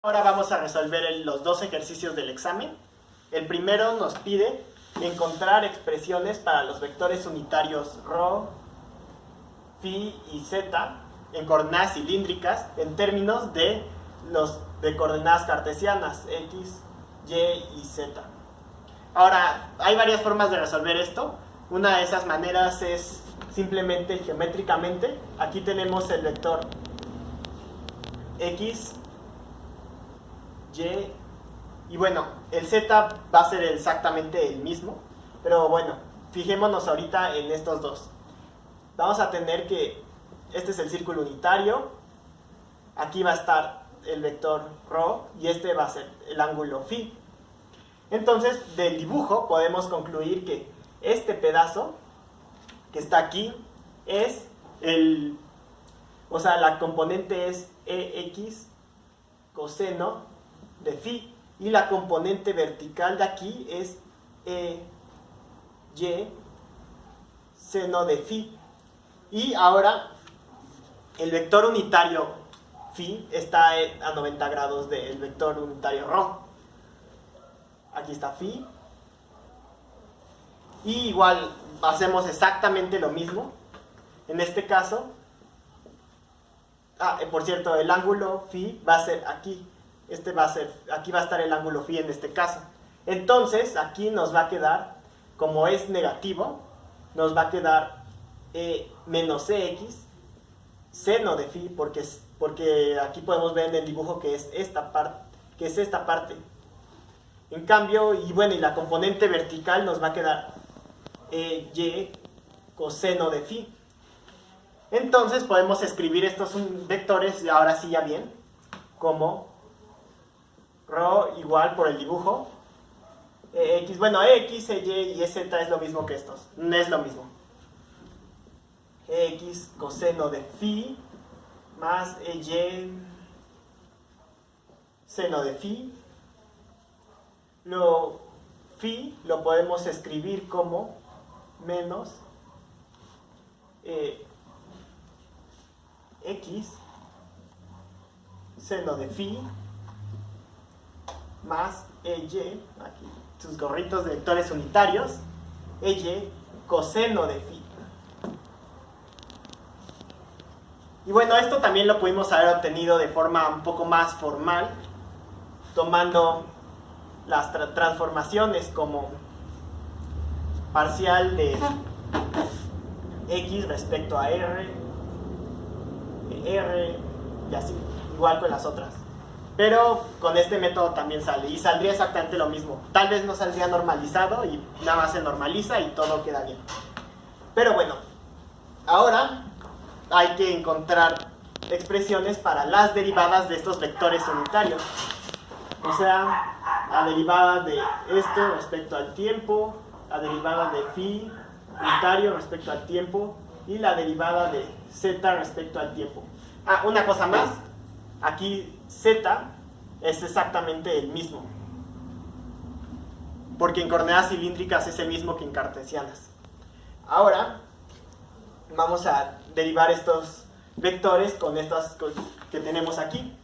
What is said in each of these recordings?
Ahora vamos a resolver los dos ejercicios del examen. El primero nos pide encontrar expresiones para los vectores unitarios ρ, φ y z en coordenadas cilíndricas en términos de coordenadas cartesianas x, y y z. Ahora, hay varias formas de resolver esto. Una de esas maneras es simplemente geométricamente. Aquí tenemos el vector x, y bueno, el z va a ser exactamente el mismo, pero bueno, fijémonos ahorita en estos dos. Vamos a tener que este es el círculo unitario, aquí va a estar el vector ρ y este va a ser el ángulo φ. Entonces, del dibujo podemos concluir que este pedazo que está aquí es la componente es ex coseno de φ, y la componente vertical de aquí es y seno de φ. Y ahora el vector unitario φ está a 90 grados del vector unitario ρ. Aquí está φ. Y igual hacemos exactamente lo mismo. En este caso, por cierto, el ángulo φ va a ser aquí. Aquí va a estar el ángulo φ en este caso. Entonces, aquí nos va a quedar, como es negativo, nos va a quedar menos ex seno de φ, porque aquí podemos ver en el dibujo que es esta parte. En cambio, y la componente vertical nos va a quedar y coseno de φ. Entonces podemos escribir estos vectores, ahora sí ya bien, como ρ igual por el dibujo, x, x, y z es lo mismo que estos, no es lo mismo. X coseno de φ más y seno de φ. Lo φ lo podemos escribir como menos x seno de φ más aquí sus gorritos de vectores unitarios, y coseno de φ. Y bueno, esto también lo pudimos haber obtenido de forma un poco más formal, tomando las transformaciones como parcial de x respecto a r y así, igual con las otras. Pero con este método también sale, y saldría exactamente lo mismo. Tal vez no saldría normalizado y nada más se normaliza y todo queda bien. Pero bueno, ahora hay que encontrar expresiones para las derivadas de estos vectores unitarios. O sea, la derivada de esto respecto al tiempo, la derivada de φ unitario respecto al tiempo y la derivada de z respecto al tiempo. Una cosa más, aquí z es exactamente el mismo, porque en coordenadas cilíndricas es el mismo que en cartesianas. Ahora vamos a derivar estos vectores con estas que tenemos aquí.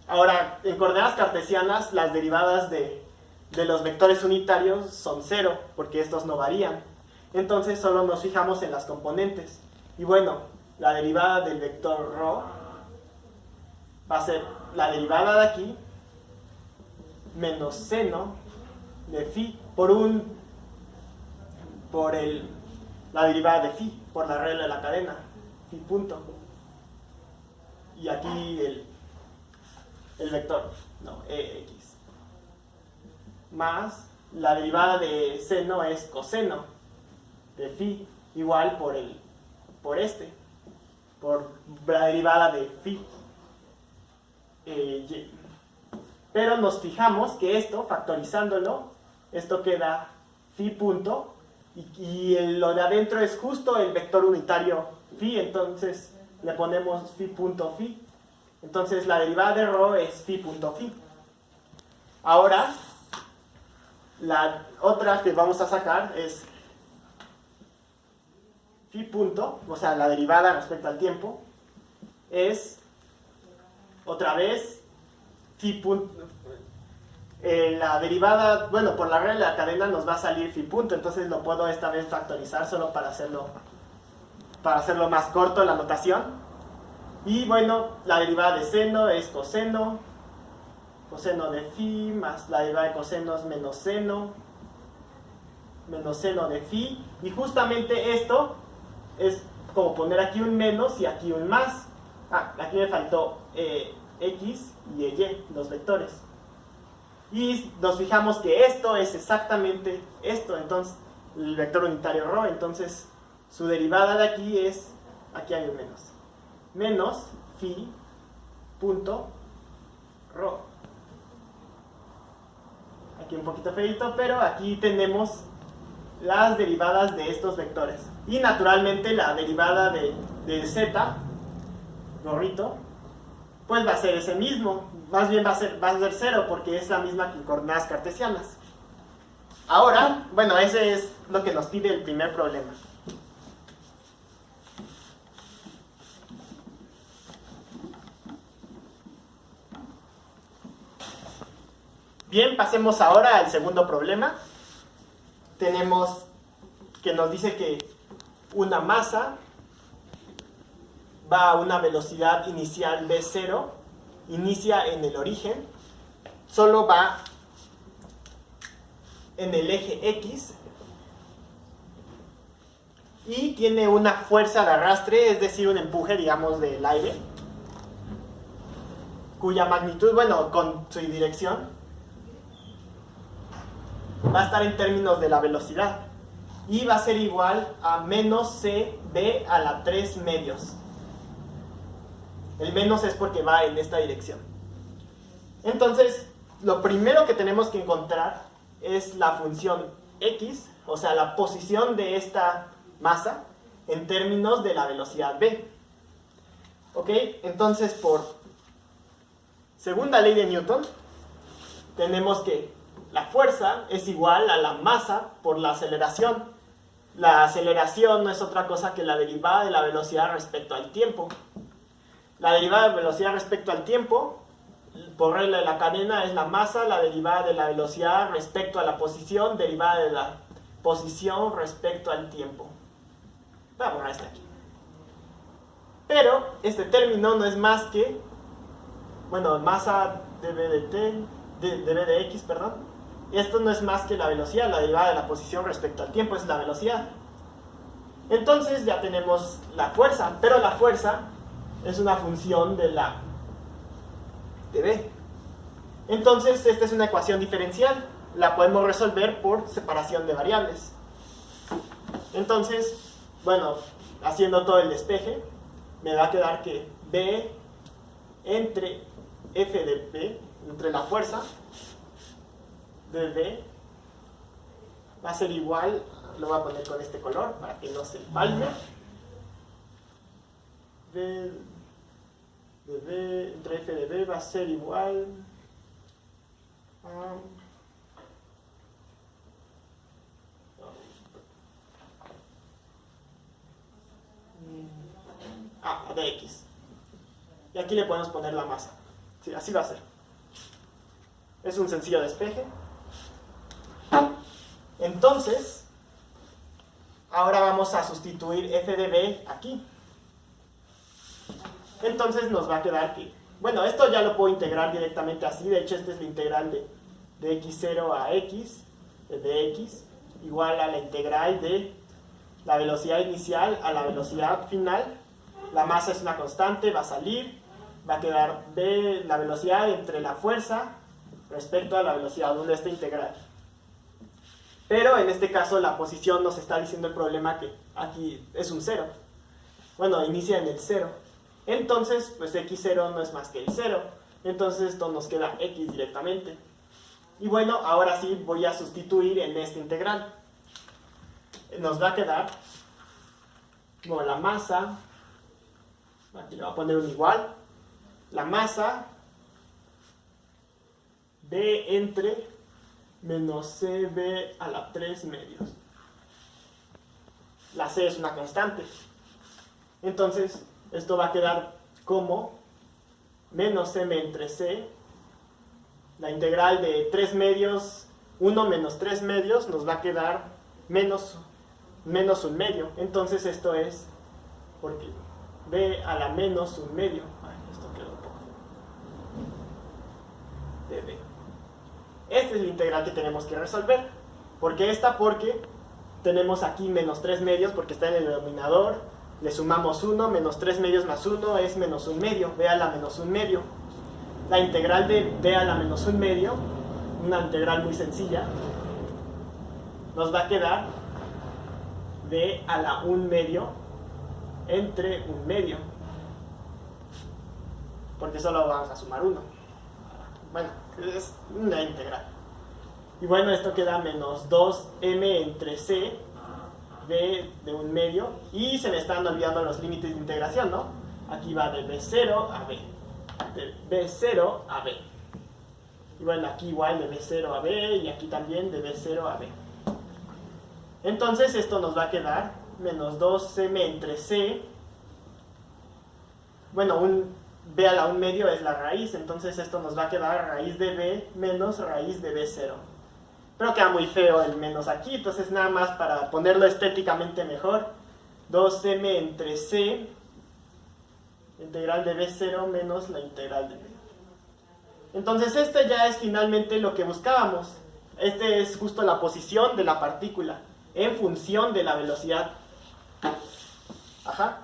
Ahora, en coordenadas cartesianas, las derivadas de los vectores unitarios son 0, porque estos no varían. Entonces solo nos fijamos en las componentes. Y bueno, la derivada del vector ρ va a ser la derivada de aquí menos seno de φ la derivada de φ por la regla de la cadena, φ punto. Y aquí el vector, ex. Más la derivada de seno es coseno de φ, igual por la derivada de φ. Pero nos fijamos que esto, factorizándolo, esto queda φ punto, y lo de adentro es justo el vector unitario φ, entonces le ponemos φ punto φ. Entonces la derivada de ρ es φ punto φ. Ahora, la otra que vamos a sacar es φ punto, o sea, la derivada respecto al tiempo, es otra vez phi punto, la derivada, bueno, por la regla de la cadena nos va a salir phi punto, entonces lo puedo esta vez factorizar solo para hacerlo más corto la notación. Y bueno, la derivada de seno es coseno de phi, más la derivada de coseno es menos seno de phi, y justamente esto es como poner aquí un menos y aquí un más. Aquí me faltó x y y, los vectores. Y nos fijamos que esto es exactamente esto, entonces el vector unitario ρ, entonces su derivada de aquí es, aquí hay un menos phi punto ρ. Aquí un poquito feito, pero aquí tenemos las derivadas de estos vectores. Y naturalmente la derivada de z, gorrito, pues va a ser ese mismo. Más bien va a ser 0 porque es la misma que en coordenadas cartesianas. Ahora, bueno, ese es lo que nos pide el primer problema. Bien, pasemos ahora al segundo problema. Tenemos que nos dice que una masa va a una velocidad inicial v0, inicia en el origen, solo va en el eje X y tiene una fuerza de arrastre, es decir, un empuje, digamos, del aire, cuya magnitud, bueno, con su dirección, va a estar en términos de la velocidad y va a ser igual a menos cv a la 3 medios. El menos es porque va en esta dirección. Entonces, lo primero que tenemos que encontrar es la función x, o sea, la posición de esta masa en términos de la velocidad v. ¿Ok? Entonces, por segunda ley de Newton, tenemos que la fuerza es igual a la masa por la aceleración. La aceleración no es otra cosa que la derivada de la velocidad respecto al tiempo. La derivada de velocidad respecto al tiempo, por regla de la cadena, es la masa, la derivada de la velocidad respecto a la posición, derivada de la posición respecto al tiempo. Voy a borrar este aquí. Pero este término no es más que, bueno, masa dv de t, dv de x, perdón. Esto no es más que la velocidad, la derivada de la posición respecto al tiempo es la velocidad. Entonces ya tenemos la fuerza, pero la fuerza es una función de v. Entonces esta es una ecuación diferencial, la podemos resolver por separación de variables. Entonces, bueno, haciendo todo el despeje, me va a quedar que v entre f de p, entre la fuerza de v, va a ser igual, lo voy a poner con este color para que no se empalme, v de v entre f de v va a ser igual a dx. Y aquí le podemos poner la masa. Sí, así va a ser. Es un sencillo despeje. Entonces, ahora vamos a sustituir f de v aquí. Entonces nos va a quedar que, bueno, esto ya lo puedo integrar directamente así. De hecho, esta es la integral de x0 a x, de x, igual a la integral de la velocidad inicial a la velocidad final. La masa es una constante, va a salir, va a quedar v, la velocidad entre la fuerza respecto a la velocidad 1 de esta integral. Pero en este caso la posición nos está diciendo el problema que aquí es un 0. Bueno, inicia en el 0. Entonces, pues x0 no es más que el 0. Entonces esto nos queda x directamente. Y bueno, ahora sí voy a sustituir en esta integral. Nos va a quedar como la masa, aquí le voy a poner un igual, la masa de entre menos cv a la 3 medios. La c es una constante. Entonces, esto va a quedar como menos m entre c La integral de 3 medios, 1 menos 3 medios, nos va a quedar menos 1 medio. Entonces esto es porque b a la menos 1 medio. Ay, esto quedó un poco de b. Esta es la integral que tenemos que resolver. ¿Por qué esta? Porque tenemos aquí menos 3 medios porque está en el denominador. Le sumamos 1, menos 3 medios más 1 es menos 1 medio. B a la menos 1 medio. La integral de b a la menos 1 medio, una integral muy sencilla, nos va a quedar b a la 1 medio entre 1 medio. Porque solo vamos a sumar 1. Bueno, es una integral. Y bueno, esto queda menos 2m entre c, b de 1 medio. Y se me están olvidando los límites de integración, ¿no? Aquí va de b0 a b. De b0 a b. Y bueno, aquí igual de b0 a b y aquí también de b0 a b. Entonces esto nos va a quedar menos 2m entre c. Bueno, b a la 1 medio es la raíz, entonces esto nos va a quedar raíz de b menos raíz de b0. Pero queda muy feo el menos aquí, entonces nada más para ponerlo estéticamente mejor. 2m entre c, integral de b0 menos la integral de b. Entonces este ya es finalmente lo que buscábamos. Este es justo la posición de la partícula en función de la velocidad. Ajá.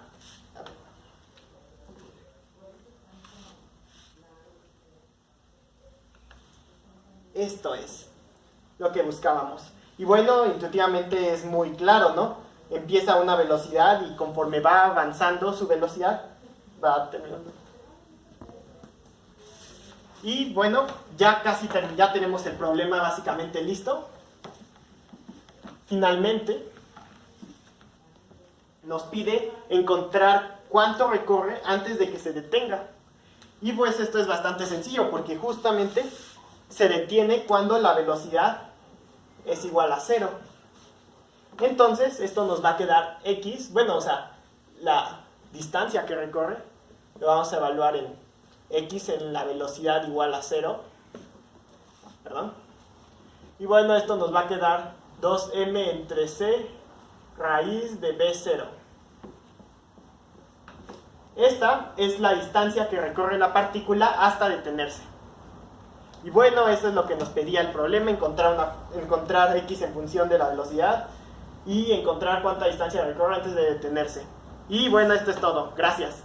Esto es lo que buscábamos. Y bueno, intuitivamente es muy claro, ¿no? Empieza a una velocidad y conforme va avanzando su velocidad, va terminando. Y bueno, ya casi ya tenemos el problema básicamente listo. Finalmente, nos pide encontrar cuánto recorre antes de que se detenga. Y pues esto es bastante sencillo porque justamente se detiene cuando la velocidad es igual a 0. Entonces esto nos va a quedar x, bueno, o sea, la distancia que recorre lo vamos a evaluar en x en la velocidad igual a 0. Perdón. Y bueno, esto nos va a quedar 2m entre c raíz de b0. Esta es la distancia que recorre la partícula hasta detenerse. Y bueno, eso es lo que nos pedía el problema, encontrar x en función de la velocidad y encontrar cuánta distancia recorre antes de detenerse. Y bueno, esto es todo. Gracias.